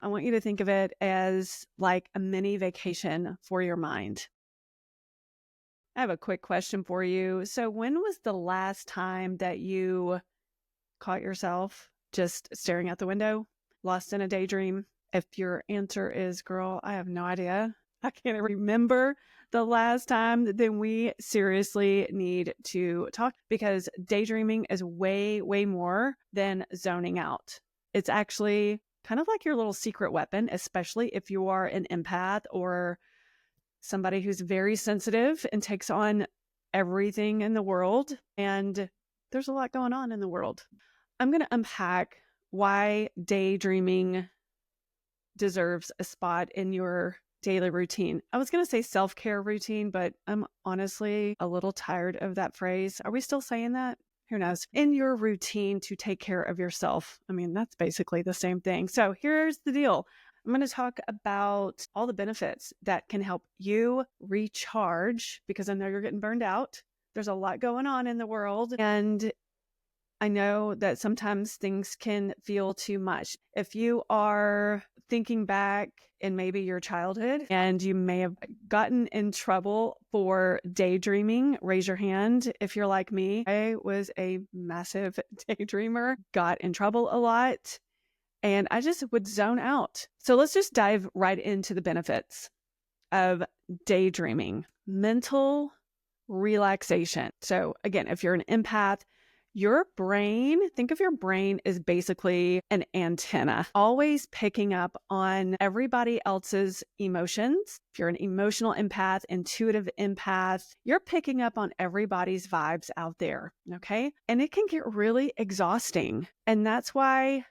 I want you to think of it as like a mini vacation for your mind. I have a quick question for you. So when was the last time that you caught yourself just staring out the window, lost in a daydream? If your answer is, girl, I have no idea, I can't remember the last time, then we seriously need to talk, because daydreaming is way, way more than zoning out. It's actually kind of like your little secret weapon, especially if you are an empath or somebody who's very sensitive and takes on everything in the world. And there's a lot going on in the world. I'm going to unpack why daydreaming deserves a spot in your daily routine. I was going to say self-care routine, but I'm honestly a little tired of that phrase. Are we still saying that? Who knows? In your routine to take care of yourself. I mean, that's basically the same thing. So here's the deal. I'm going to talk about all the benefits that can help you recharge, because I know you're getting burned out. There's a lot going on in the world, and I know that sometimes things can feel too much. If you are thinking back in maybe your childhood and you may have gotten in trouble for daydreaming, raise your hand if you're like me. I was a massive daydreamer, got in trouble a lot, and I just would zone out. So let's just dive right into the benefits of daydreaming. Mental relaxation. So again, if you're an empath, your brain, think of your brain as basically an antenna, always picking up on everybody else's emotions. If you're an emotional empath, intuitive empath, you're picking up on everybody's vibes out there, okay? And it can get really exhausting. And that's why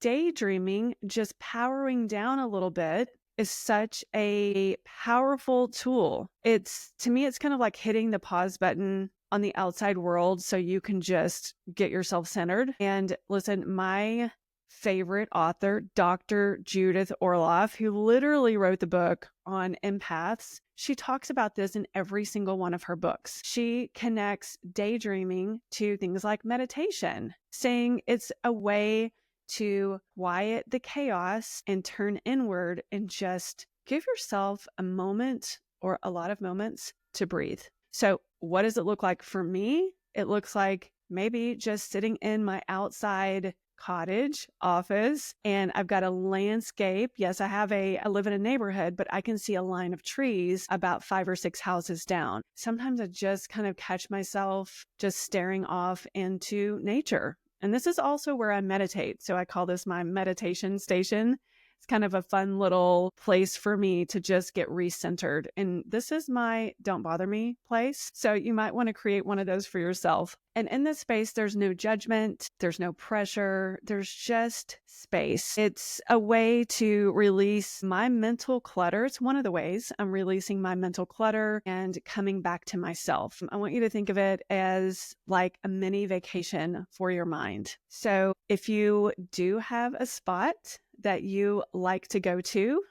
daydreaming, just powering down a little bit, is such a powerful tool. To me, it's kind of like hitting the pause button on the outside world so you can just get yourself centered. And listen, my favorite author, Dr. Judith Orloff, who literally wrote the book on empaths, she talks about this in every single one of her books. She connects daydreaming to things like meditation, saying it's a way to quiet the chaos and turn inward and just give yourself a moment or a lot of moments to breathe. So what does it look like for me? It looks like maybe just sitting in my outside cottage office, and I've got a landscape. Yes, I live in a neighborhood, but I can see a line of trees about 5 or 6 houses down. Sometimes I just kind of catch myself just staring off into nature. And this is also where I meditate. So I call this my meditation station. It's kind of a fun little place for me to just get recentered. And this is my don't bother me place. So you might want to create one of those for yourself. And in this space, there's no judgment. There's no pressure. There's just space. It's a way to release my mental clutter. It's one of the ways I'm releasing my mental clutter and coming back to myself. I want you to think of it as like a mini vacation for your mind. So if you do have a spot that you like to go to,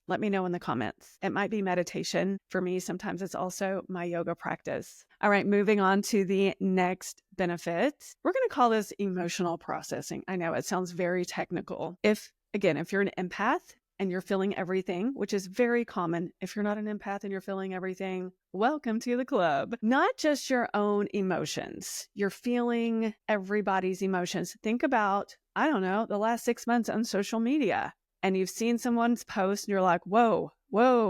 let me know in the comments. It might be meditation. For me, sometimes it's also my yoga practice. All right, moving on to the next benefit. We're going to call this emotional processing. I know it sounds very technical. If you're an empath and you're feeling everything, which is very common. If you're not an empath and you're feeling everything, welcome to the club. Not just your own emotions. You're feeling everybody's emotions. Think about, I don't know, the last 6 months on social media. And you've seen someone's post and you're like, whoa,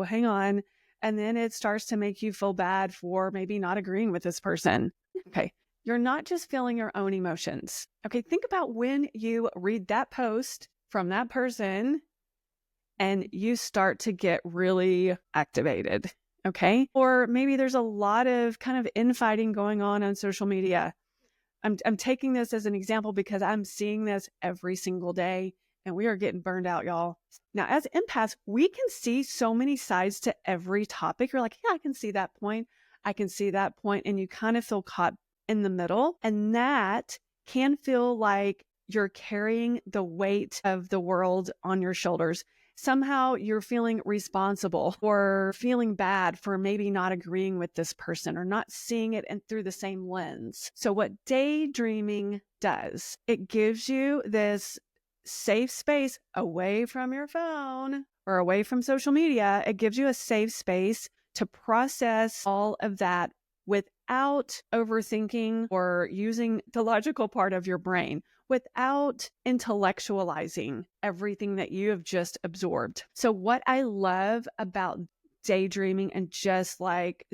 hang on. And then it starts to make you feel bad for maybe not agreeing with this person. Okay. You're not just feeling your own emotions. Okay. Think about when you read that post from that person and you start to get really activated. Okay. Or maybe there's a lot of kind of infighting going on social media. I'm taking this as an example because I'm seeing this every single day. And we are getting burned out, y'all. Now, as empaths, we can see so many sides to every topic. You're like, yeah, I can see that point. I can see that point. And you kind of feel caught in the middle. And that can feel like you're carrying the weight of the world on your shoulders. Somehow you're feeling responsible or feeling bad for maybe not agreeing with this person or not seeing it through the same lens. So what daydreaming does, it gives you this safe space away from your phone or away from social media. It gives you a safe space to process all of that without overthinking or using the logical part of your brain, without intellectualizing everything that you have just absorbed. So what I love about daydreaming and just like,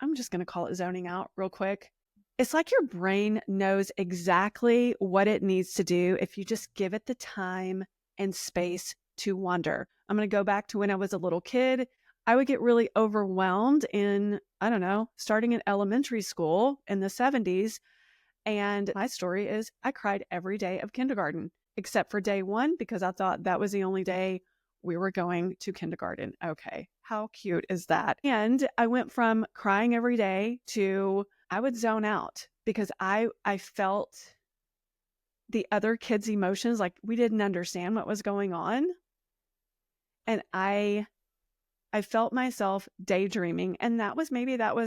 I'm just going to call it zoning out real quick. It's like your brain knows exactly what it needs to do if you just give it the time and space to wander. I'm going to go back to when I was a little kid. I would get really overwhelmed in, I don't know, starting in elementary school in the 70s. And my story is I cried every day of kindergarten, except for day one, because I thought that was the only day we were going to kindergarten. Okay, how cute is that? And I went from crying every day to I would zone out because I felt the other kids' emotions, like we didn't understand what was going on. And I felt myself daydreaming. And that was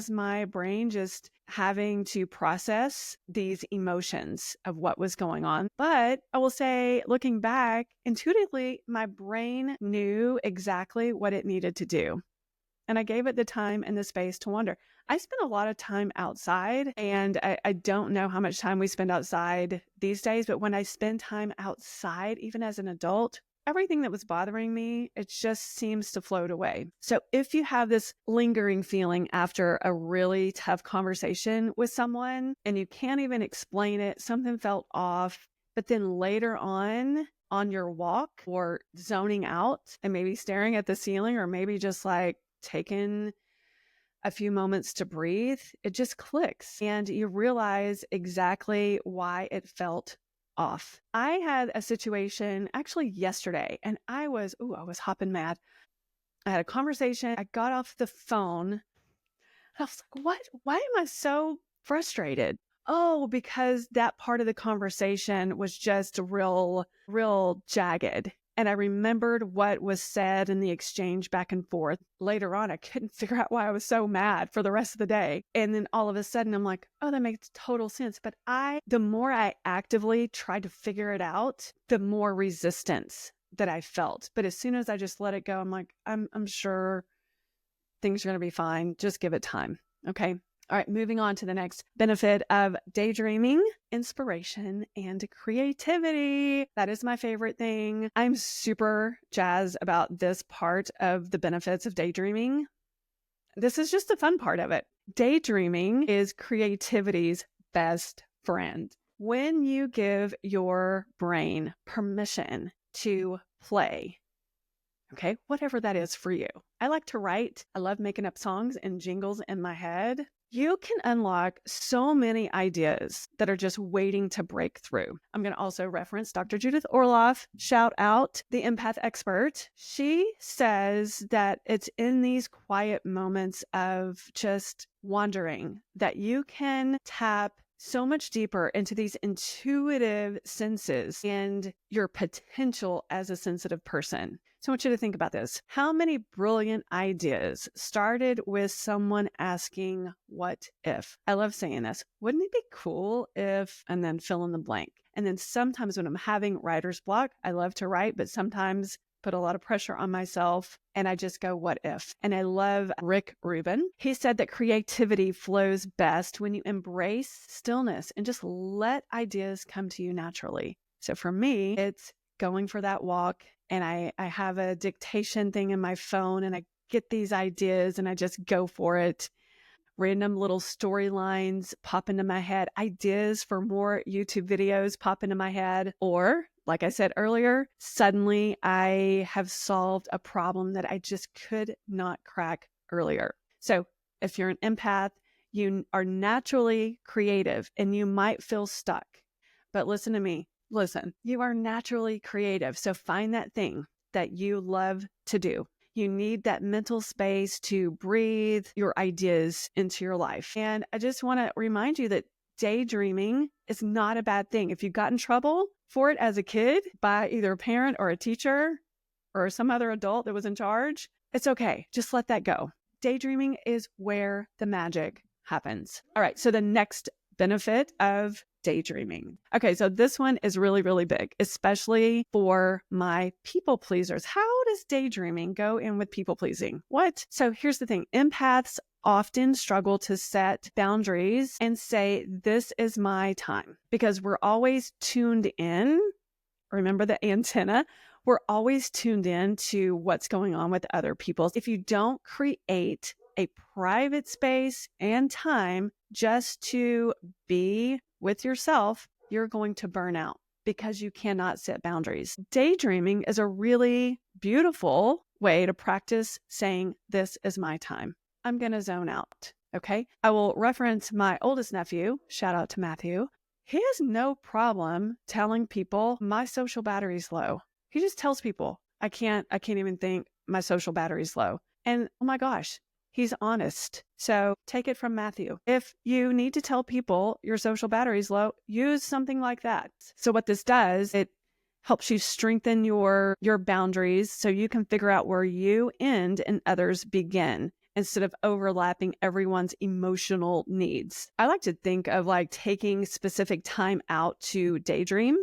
my brain just having to process these emotions of what was going on. But I will say, looking back, intuitively, my brain knew exactly what it needed to do. And I gave it the time and the space to wander. I spent a lot of time outside, and I don't know how much time we spend outside these days, but when I spend time outside, even as an adult, everything that was bothering me, it just seems to float away. So if you have this lingering feeling after a really tough conversation with someone and you can't even explain it, something felt off, but then later on your walk or zoning out and maybe staring at the ceiling or maybe just like taking a few moments to breathe, it just clicks and you realize exactly why it felt off. I had a situation actually yesterday and I was hopping mad. I had a conversation. I got off the phone. I was like, what? Why am I so frustrated? Oh, because that part of the conversation was just real jagged. And I remembered what was said in the exchange back and forth. Later on, I couldn't figure out why I was so mad for the rest of the day. And then all of a sudden, I'm like, oh, that makes total sense. But the more I actively tried to figure it out, the more resistance that I felt. But as soon as I just let it go, I'm like, I'm sure things are going to be fine. Just give it time. Okay. All right, moving on to the next benefit of daydreaming, inspiration and creativity. That is my favorite thing. I'm super jazzed about this part of the benefits of daydreaming. This is just the fun part of it. Daydreaming is creativity's best friend. When you give your brain permission to play, okay, whatever that is for you. I like to write. I love making up songs and jingles in my head. You can unlock so many ideas that are just waiting to break through. I'm going to also reference Dr. Judith Orloff, shout out, the empath expert. She says that it's in these quiet moments of just wandering that you can tap so much deeper into these intuitive senses and your potential as a sensitive person. So I want you to think about this. How many brilliant ideas started with someone asking, what if? I love saying this. Wouldn't it be cool if, and then fill in the blank. And then sometimes when I'm having writer's block, I love to write, but sometimes put a lot of pressure on myself and I just go, what if? And I love Rick Rubin. He said that creativity flows best when you embrace stillness and just let ideas come to you naturally. So for me, it's going for that walk and I have a dictation thing in my phone and I get these ideas and I just go for it. Random little storylines pop into my head. Ideas for more YouTube videos pop into my head. Or, like I said earlier, suddenly I have solved a problem that I just could not crack earlier. So if you're an empath, you are naturally creative and you might feel stuck. But listen to me. Listen, you are naturally creative. So find that thing that you love to do. You need that mental space to breathe your ideas into your life. And I just want to remind you that daydreaming is not a bad thing. If you got in trouble for it as a kid by either a parent or a teacher or some other adult that was in charge, it's okay. Just let that go. Daydreaming is where the magic happens. All right. So the next benefit of daydreaming. Okay, so this one is really, really big, especially for my people pleasers. How does daydreaming go in with people pleasing? What? So here's the thing. Empaths often struggle to set boundaries and say, this is my time, because we're always tuned in. Remember the antenna? We're always tuned in to what's going on with other people. If you don't create a private space and time just to be with yourself, you're going to burn out because you cannot set boundaries. Daydreaming is a really beautiful way to practice saying, this is my time. I'm going to zone out. Okay. I will reference my oldest nephew. Shout out to Matthew. He has no problem telling people my social battery's low. He just tells people, I can't even think, my social battery's low. And oh my gosh, he's honest. So take it from Matthew. If you need to tell people your social battery's low, use something like that. So what this does, it helps you strengthen your boundaries so you can figure out where you end and others begin, instead of overlapping everyone's emotional needs. I like to think of like taking specific time out to daydream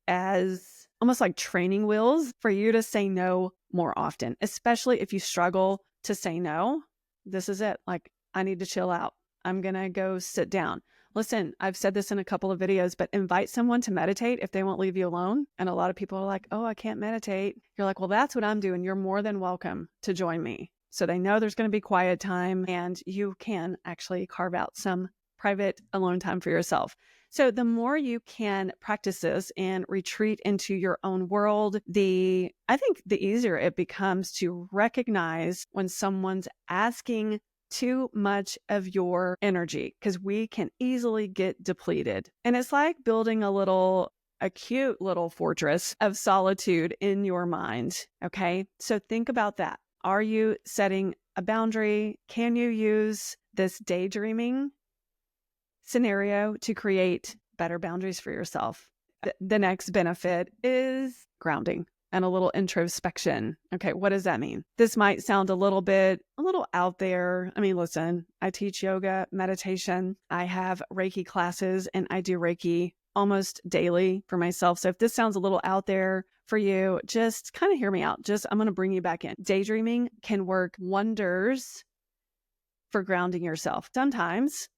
as almost like training wheels for you to say no more often, especially if you struggle to say no. This is it. Like, I need to chill out. I'm going to go sit down. Listen, I've said this in a couple of videos, but invite someone to meditate if they won't leave you alone. And a lot of people are like, oh, I can't meditate. You're like, well, that's what I'm doing. You're more than welcome to join me. So they know there's going to be quiet time and you can actually carve out some private alone time for yourself. So the more you can practice this and retreat into your own world, I think the easier it becomes to recognize when someone's asking too much of your energy, because we can easily get depleted. And it's like building a cute little fortress of solitude in your mind. Okay. So think about that. Are you setting a boundary? Can you use this daydreaming scenario to create better boundaries for yourself? The next benefit is grounding and a little introspection. Okay, what does that mean? This might sound a little out there. I mean, listen, I teach yoga, meditation. I have Reiki classes and I do Reiki almost daily for myself. So if this sounds a little out there for you, just kind of hear me out. I'm going to bring you back in. Daydreaming can work wonders for grounding yourself. Sometimes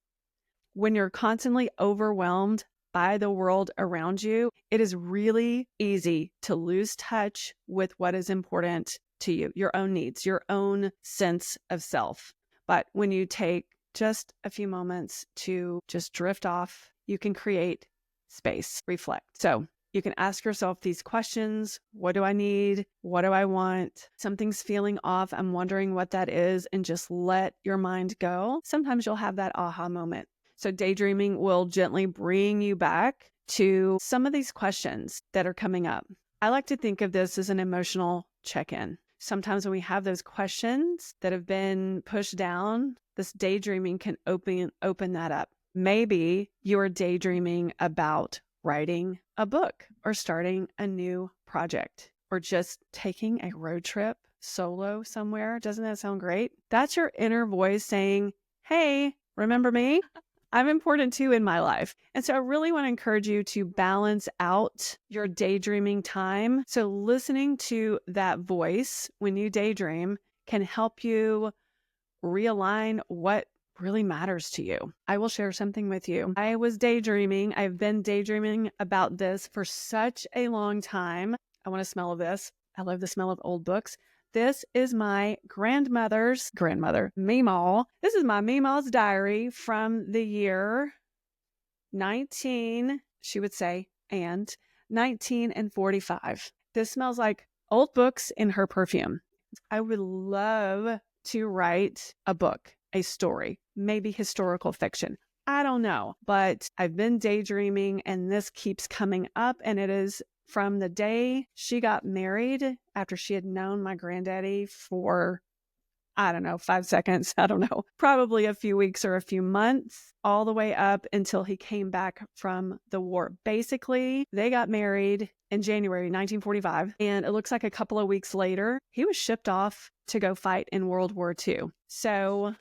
when you're constantly overwhelmed by the world around you, it is really easy to lose touch with what is important to you, your own needs, your own sense of self. But when you take just a few moments to just drift off, you can create space, reflect. So you can ask yourself these questions. What do I need? What do I want? Something's feeling off. I'm wondering what that is, and just let your mind go. Sometimes you'll have that aha moment. So daydreaming will gently bring you back to some of these questions that are coming up. I like to think of this as an emotional check-in. Sometimes when we have those questions that have been pushed down, this daydreaming can open that up. Maybe you are daydreaming about writing a book or starting a new project or just taking a road trip solo somewhere. Doesn't that sound great? That's your inner voice saying, hey, remember me? I'm important too in my life. And so I really want to encourage you to balance out your daydreaming time. So listening to that voice when you daydream can help you realign what really matters to you. I will share something with you. I was daydreaming. I've been daydreaming about this for such a long time. I want to smell of this. I love the smell of old books. This is my grandmother's grandmother, Meemaw. This is my Meemaw's diary from the year she would say, and 1945. This smells like old books in her perfume. I would love to write a book, a story, maybe historical fiction. I don't know, but I've been daydreaming and this keeps coming up, and it is from the day she got married after she had known my granddaddy for, 5 seconds. I don't know, probably a few weeks or a few months, all the way up until he came back from the war. Basically, they got married in January 1945, and it looks like a couple of weeks later, he was shipped off to go fight in World War II. So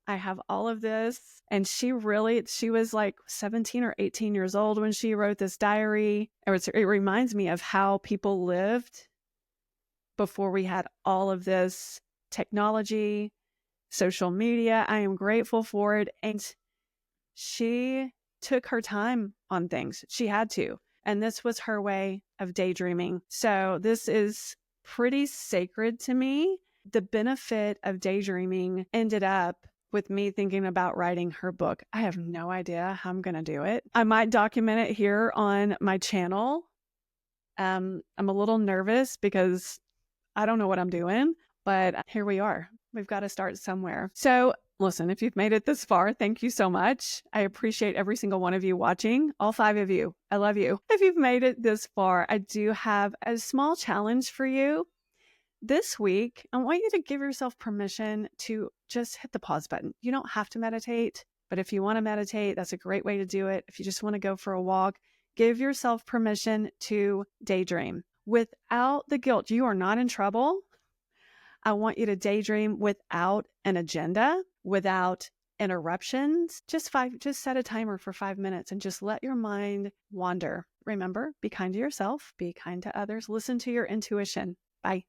I have all of this. And she was like 17 or 18 years old when she wrote this diary. It reminds me of how people lived before we had all of this technology, social media. I am grateful for it. And she took her time on things. She had to. And this was her way of daydreaming. So this is pretty sacred to me. The benefit of daydreaming ended up with me thinking about writing her book. I have no idea how I'm going to do it. I might document it here on my channel. I'm a little nervous because I don't know what I'm doing, but here we are. We've got to start somewhere. So listen, if you've made it this far, thank you so much. I appreciate every single one of you watching, all 5 of you. I love you. If you've made it this far, I do have a small challenge for you. This week, I want you to give yourself permission to just hit the pause button. You don't have to meditate, but if you want to meditate, that's a great way to do it. If you just want to go for a walk, give yourself permission to daydream without the guilt. You are not in trouble. I want you to daydream without an agenda, without interruptions. Just set a timer for 5 minutes and just let your mind wander. Remember, be kind to yourself, be kind to others, listen to your intuition. Bye.